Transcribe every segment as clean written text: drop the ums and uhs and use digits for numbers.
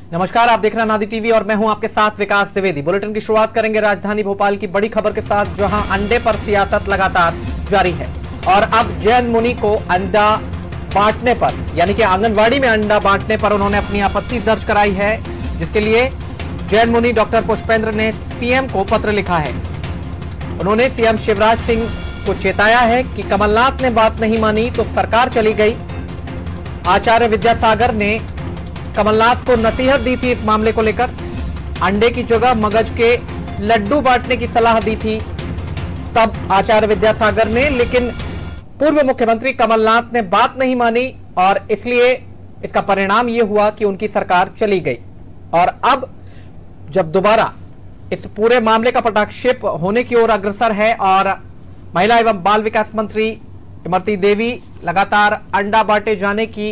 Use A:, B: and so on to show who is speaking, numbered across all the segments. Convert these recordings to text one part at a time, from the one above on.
A: नमस्कार, आप देख रहे हैं नादी टीवी और मैं हूं आपके साथ विकास द्विवेदी। बुलेटिन की शुरुआत करेंगे राजधानी भोपाल की बड़ी खबर के साथ, जहां अंडे पर सियासत लगातार जारी है और अब जैन मुनि को अंडा बांटने पर, यानी कि आंगनबाड़ी में अंडा बांटने पर उन्होंने अपनी आपत्ति दर्ज कराई है, जिसके लिए जैन मुनि डॉक्टर पुष्पेंद्र ने सीएम को पत्र लिखा है। उन्होंने सीएम शिवराज सिंह को चेताया है कि कमलनाथ ने बात नहीं मानी तो सरकार चली गई। आचार्य विद्यासागर ने कमलनाथ को नसीहत दी थी इस मामले को लेकर, अंडे की जगह मगज के लड्डू बांटने की सलाह दी थी तब आचार्य विद्यासागर ने, लेकिन पूर्व मुख्यमंत्री कमलनाथ ने बात नहीं मानी और इसलिए इसका परिणाम यह हुआ कि उनकी सरकार चली गई। और अब जब दोबारा इस पूरे मामले का पटाक्षेप होने की ओर अग्रसर है और महिला एवं बाल विकास मंत्री इमरती देवी लगातार अंडा बांटे जाने की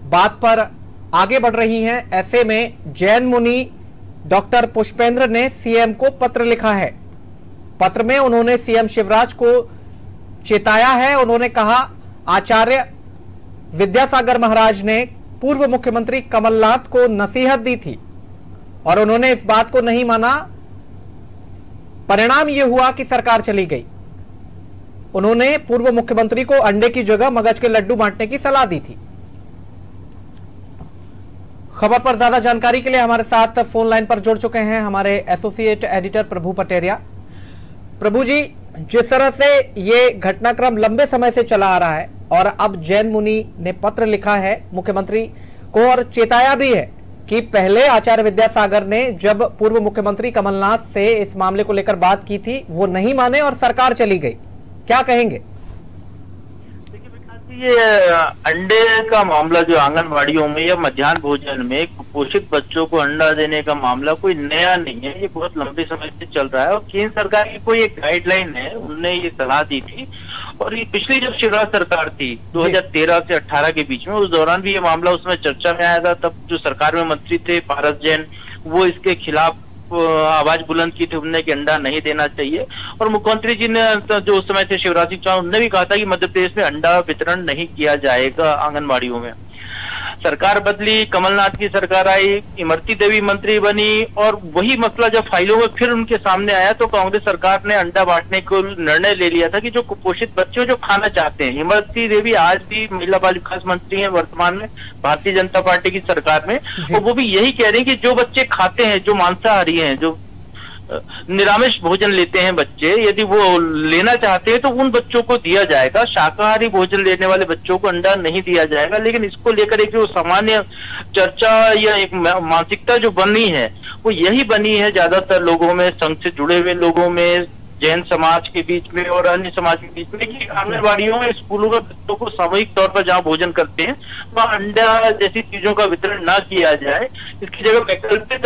A: बात पर आगे बढ़ रही हैं, ऐसे में जैन मुनि डॉक्टर पुष्पेंद्र ने सीएम को पत्र लिखा है। पत्र में उन्होंने सीएम शिवराज को चेताया है। उन्होंने कहा, आचार्य विद्यासागर महाराज ने पूर्व मुख्यमंत्री कमलनाथ को नसीहत दी थी और उन्होंने इस बात को नहीं माना, परिणाम यह हुआ कि सरकार चली गई। उन्होंने पूर्व मुख्यमंत्री को अंडे की जगह मगज के लड्डू बांटने की सलाह दी थी। खबर पर ज्यादा जानकारी के लिए हमारे साथ फोन लाइन पर जुड़ चुके हैं हमारे एसोसिएट एडिटर प्रभु पटेरिया। प्रभु जी, जिस तरह से ये घटनाक्रम लंबे समय से चला आ रहा है और अब जैन मुनि ने पत्र लिखा है मुख्यमंत्री को और चेताया भी है कि पहले आचार्य विद्यासागर ने जब पूर्व मुख्यमंत्री कमलनाथ से इस मामले को लेकर बात की थी, वो नहीं माने और सरकार चली गई, क्या कहेंगे?
B: ये अंडे का मामला जो आंगनबाड़ियों में या मध्याह्न भोजन में कुपोषित बच्चों को अंडा देने का मामला कोई नया नहीं है, ये बहुत लंबे समय से चल रहा है और केंद्र सरकार की कोई एक गाइडलाइन है, उनने ये सलाह दी थी। और ये पिछली जब शिवराज सरकार थी 2013 से 18 के बीच में, उस दौरान भी ये मामला उसमें चर्चा में आया था। तब जो सरकार में मंत्री थे पारस जैन, वो इसके खिलाफ आवाज बुलंद की थी उनने कि अंडा नहीं देना चाहिए। और मुख्यमंत्री जी ने जो उस समय थे शिवराज सिंह चौहान, उन्होंने भी कहा था कि मध्य प्रदेश में अंडा वितरण नहीं किया जाएगा आंगनबाड़ियों में। सरकार बदली, कमलनाथ की सरकार आई, इमरती देवी मंत्री बनी और वही मसला जब फाइलों में फिर उनके सामने आया तो कांग्रेस सरकार ने अंडा बांटने को निर्णय ले लिया था कि जो कुपोषित बच्चे जो खाना चाहते हैं। इमरती देवी आज भी महिला बाल विकास मंत्री हैं वर्तमान में भारतीय जनता पार्टी की सरकार में, और वो भी यही कह रहे हैं कि जो बच्चे खाते हैं, जो मांसाहारी हैं, जो निरामिष भोजन लेते हैं बच्चे, यदि वो लेना चाहते हैं तो उन बच्चों को दिया जाएगा, शाकाहारी भोजन लेने वाले बच्चों को अंडा नहीं दिया जाएगा। लेकिन इसको लेकर एक जो सामान्य चर्चा या एक मानसिकता जो बनी है वो यही बनी है ज्यादातर लोगों में, संघ से जुड़े हुए लोगों में, जैन समाज के बीच में और अन्य समाज के बीच में, कि आंगनबाड़ियों में, स्कूलों में बच्चों को सामूहिक तौर पर जहाँ भोजन करते हैं वहाँ अंडा जैसी चीजों का वितरण ना किया जाए, इसकी जगह वैकल्पिक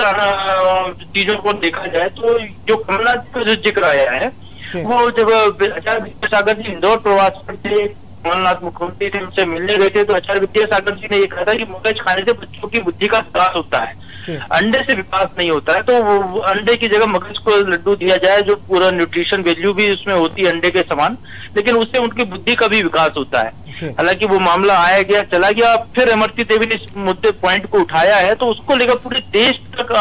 B: चीजों को देखा जाए। तो जो कमलनाथ का जो जिक्र आया है, वो जब आचार्य विद्यासागर जी इंदौर प्रवास पर थे, कमलनाथ मुख्यमंत्री थे, उनसे मिलने गए थे, तो आचार्य विद्यासागर जी ने ये कहा था कि मगज खाने से बच्चों की बुद्धि का विकास होता है, अंडे से विकास नहीं होता है। तो वो अंडे की जगह मगज को लड्डू दिया जाए, जो पूरा न्यूट्रिशन वैल्यू भी उसमें होती है अंडे के समान, लेकिन उससे उनकी बुद्धि का भी विकास होता है। हालांकि वो मामला आया गया, चला गया, फिर इमरती देवी ने इस मुद्दे पॉइंट को उठाया है, तो उसको लेकर पूरे देश तक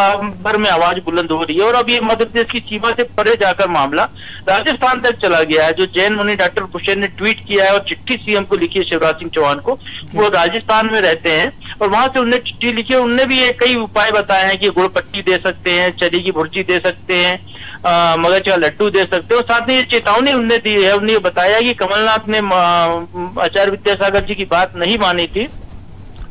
B: भर में आवाज बुलंद हो रही है। और अब ये मध्य प्रदेश की सीमा से परे जाकर मामला राजस्थान तक चला गया है। जो जैन मुनि डॉक्टर पुष्पेंद्र ने ट्वीट किया है और चिट्ठी सीएम को लिखी है शिवराज सिंह चौहान को, वो राजस्थान में रहते हैं और वहां से उन्होंने चिट्ठी लिखी है। उनने भी कई उपाय बताए हैं कि गुड़ पट्टी दे सकते हैं, चने की भुर्जी दे सकते हैं, मगज का लड्डू दे सकते हो। साथ में ये चेतावनी उनने दी है, उन्होंने बताया कि कमलनाथ ने आचार्य विद्यासागर जी की बात नहीं मानी थी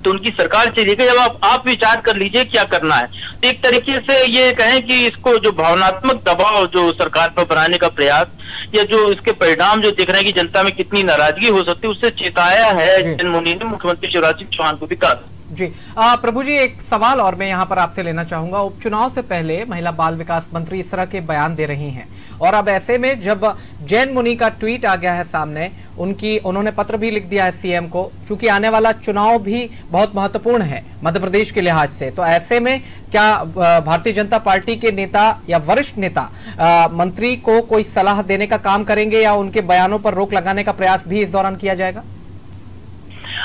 B: तो उनकी सरकार चली गई। जब आप विचार कर लीजिए क्या करना है। तो एक तरीके से ये कहें कि इसको जो भावनात्मक दबाव जो सरकार पर बनाने का प्रयास या जो इसके परिणाम जो दिख रहे हैं कि जनता में कितनी नाराजगी हो सकती है, उससे चेताया है जैन मुनि ने मुख्यमंत्री शिवराज सिंह चौहान को भी कहा।
A: जी प्रभु जी, एक सवाल और मैं यहाँ पर आपसे लेना चाहूंगा। उपचुनाव से पहले महिला बाल विकास मंत्री इस तरह के बयान दे रही हैं और अब ऐसे में जब जैन मुनि का ट्वीट आ गया है सामने, उन्होंने पत्र भी लिख दिया है सीएम को, चूंकि आने वाला चुनाव भी बहुत महत्वपूर्ण है मध्य प्रदेश के लिहाज से, तो ऐसे में क्या भारतीय जनता पार्टी के नेता या वरिष्ठ नेता मंत्री को कोई सलाह देने का काम करेंगे या उनके बयानों पर रोक लगाने का प्रयास भी इस दौरान किया जाएगा?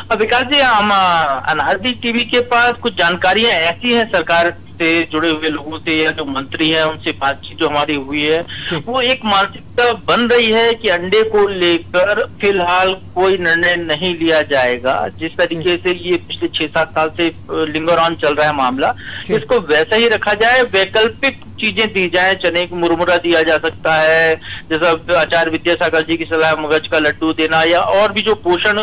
B: अब विकास जी, हम अनारदी टीवी के पास कुछ जानकारियां ऐसी हैं सरकार से जुड़े हुए लोगों से या जो मंत्री हैं उनसे बातचीत जो हमारी हुई है, वो एक मानसिकता बन रही है कि अंडे को लेकर फिलहाल कोई निर्णय नहीं लिया जाएगा। जिस तरीके से ये पिछले 6-7 साल से लिंगर ऑन चल रहा है मामला, इसको वैसा ही रखा जाए, वैकल्पिक चीजें दी जाए। चने की मुरमुरा दिया जा सकता है, जैसा आचार्य विद्यासागर जी की सलाह मगज का लड्डू देना, या और भी जो पोषण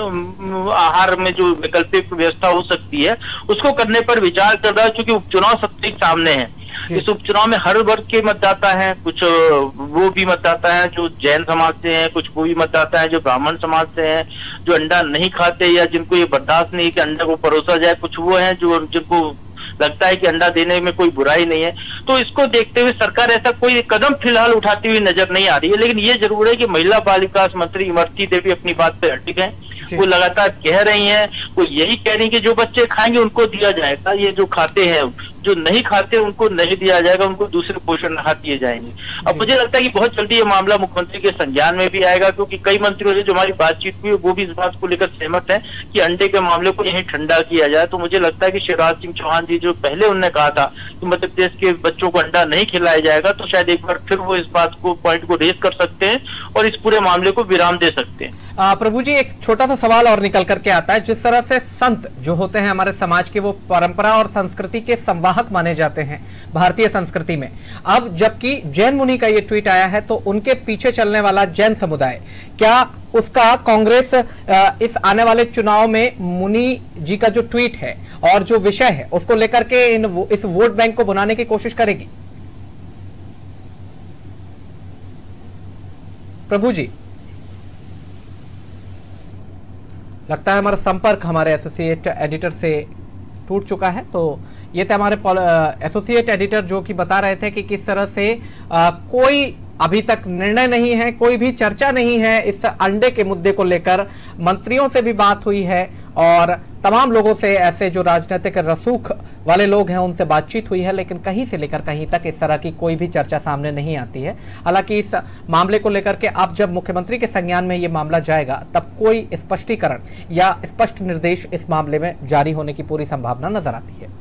B: आहार में जो वैकल्पिक व्यवस्था हो सकती है उसको करने पर विचार कर रहा है। क्योंकि उपचुनाव सबके सामने है, इस उपचुनाव में हर वर्ग के मतदाता हैं, कुछ वो भी मतदाता हैं जो जैन समाज से हैं, कुछ वो भी मतदाता हैं जो ब्राह्मण समाज से हैं, जो अंडा नहीं खाते या जिनको ये बर्दाश्त नहीं कि अंडा को परोसा जाए, कुछ वो हैं जो जिनको लगता है कि अंडा देने में कोई बुराई नहीं है। तो इसको देखते हुए सरकार ऐसा कोई कदम फिलहाल उठाती हुई नजर नहीं आ रही है। लेकिन ये जरूर है कि महिला बाल विकास मंत्री इमरती देवी अपनी बात पे अटक हैं, वो लगातार कह रही हैं, वो यही कह रही हैं कि जो बच्चे खाएंगे उनको दिया जाएगा, ये जो खाते हैं, जो नहीं खाते उनको नहीं दिया जाएगा, उनको दूसरे पोषण आहार दिए जाएंगे। अब मुझे लगता है कि बहुत जल्दी ये मामला मुख्यमंत्री के संज्ञान में भी आएगा, क्योंकि कई मंत्रियों से जो हमारी बातचीत हुई वो भी इस बात को लेकर सहमत है कि अंडे के मामले को यहीं ठंडा किया जाए। तो मुझे लगता है कि शिवराज सिंह चौहान जी जो पहले उन्होंने कहा था कि मध्य प्रदेश के बच्चों को अंडा नहीं खिलाया जाएगा, तो शायद एक बार फिर वो इस बात को पॉइंट को रेज कर सकते हैं और इस पूरे मामले को विराम दे सकते हैं।
A: प्रभु जी, एक छोटा सा सवाल और निकल करके आता है। जिस तरह से संत जो होते हैं हमारे समाज के, वो परंपरा और संस्कृति के संवाहक माने जाते हैं भारतीय संस्कृति में, अब जबकि जैन मुनि का ये ट्वीट आया है तो उनके पीछे चलने वाला जैन समुदाय, क्या उसका कांग्रेस इस आने वाले चुनाव में मुनि जी का जो ट्वीट है और जो विषय है उसको लेकर के इस वोट बैंक को बनाने की कोशिश करेगी? प्रभु जी, लगता है हमारा संपर्क हमारे एसोसिएट एडिटर से टूट चुका है। तो ये थे हमारे एसोसिएट एडिटर जो कि बता रहे थे कि किस तरह से कोई अभी तक निर्णय नहीं है, कोई भी चर्चा नहीं है इस अंडे के मुद्दे को लेकर। मंत्रियों से भी बात हुई है और तमाम लोगों से, ऐसे जो राजनीतिक रसूख वाले लोग हैं उनसे बातचीत हुई है, लेकिन कहीं से लेकर कहीं तक इस तरह की कोई भी चर्चा सामने नहीं आती है। हालांकि इस मामले को लेकर के अब जब मुख्यमंत्री के संज्ञान में ये मामला जाएगा तब कोई स्पष्टीकरण या स्पष्ट निर्देश इस मामले में जारी होने की पूरी संभावना नजर आती है।